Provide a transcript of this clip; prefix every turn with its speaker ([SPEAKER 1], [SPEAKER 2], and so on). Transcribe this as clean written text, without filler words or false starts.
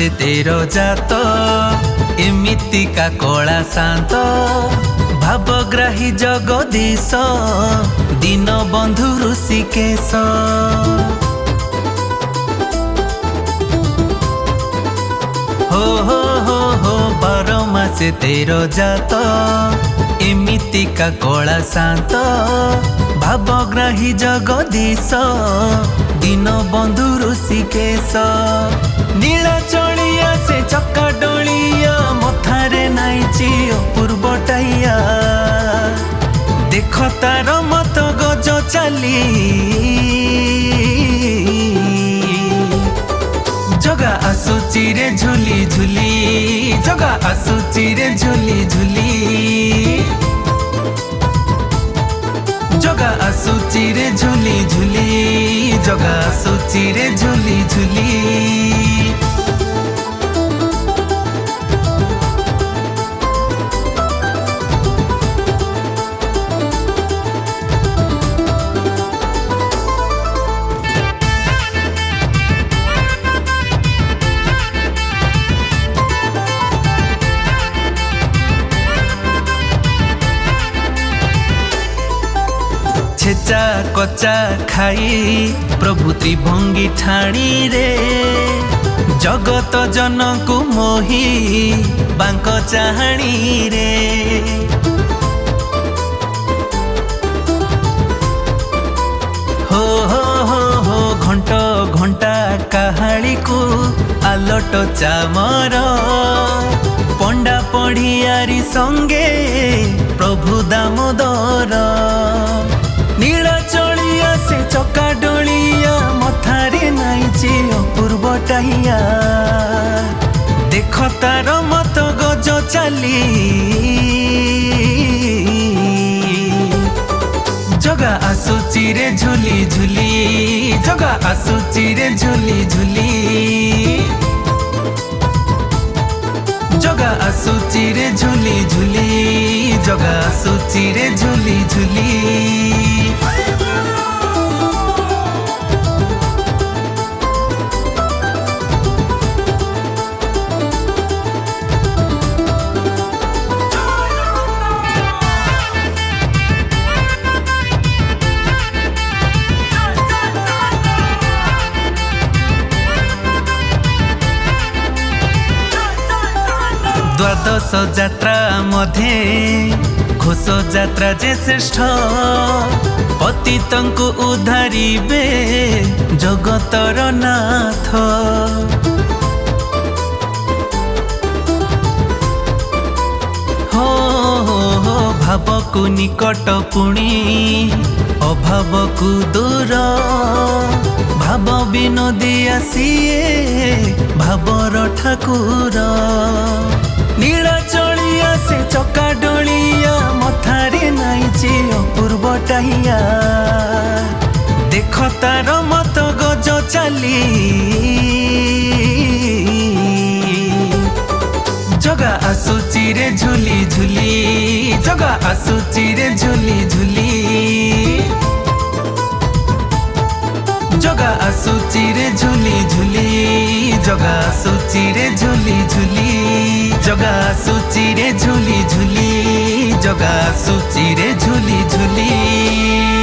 [SPEAKER 1] ମାସେ 13 ଜାତ ଏମିତିକା କଳା ଶାନ୍ତ ଭାବଗ୍ରାହୀ ଜଗଦୀଶ ଦୀନ ବନ୍ଧୁ ଋଷିକେଶ। हो हो हो हो 12 ମାସେ 13 ଜାତ ଏମିତିକା କଳା ଶାନ୍ତ ଭାବଗ୍ରାହୀ ଜଗଦୀଶ ଦୀନ ବନ୍ଧୁ ଋଷିକେଶ। ନୀଳାଚଳିଆ ସେ ଚକା ଡଳିଆ ମଥାରେ ନାଇଛି ଅପୂର୍ବ ଟାଇଆ ଦେଖ ତାର ମତ ଗଜ ଚାଲି जगा आसुची रे झुली झुली जगा आसुची रे झुली झुली जगा आसुची रे झुली झुली जगा आसुची रे झुली झुली। छेचा कचा खाई प्रभु त्रिभंगी ठाणी रे जगत जनकु मोही बांक चाहाणी रे। हो हो हो हो घंट घंटा काहाली को आलट चामर पंडा पढ़ियारी संगे प्रभु दामोदर। नीलाचलिया से चका डलिया मथारे नाइची अपूर्व टाइया देख तार मत गज चाली जगा आसुची रे झुली झुली जगा आसुची रे झुली झुली जगा आसुची रे झुली झुली जगा आसुची रे झुली झुली। द्वादश जात्रा मध्ये घोष जात्रा जे श्रेष्ठ पतितंकु उद्धारिबे जगतर नाथ। हो हो हो भावकु निकट पुणी अभावकु दूर भाव विनोदी आसिए भावर ठाकुर। नीलाचलिया से चका डलिया मथारे नाइची अपूर्व टाइया देख तार मत गज चाली जगा आसुची रे झुली झुली जगा आसुची रे झुली झुली जगा आसुची रे झुली झुली जगा आसुची रे झुली झुली जगा आसुची रे झुली झुली जगा आसुची रे झुली झुली।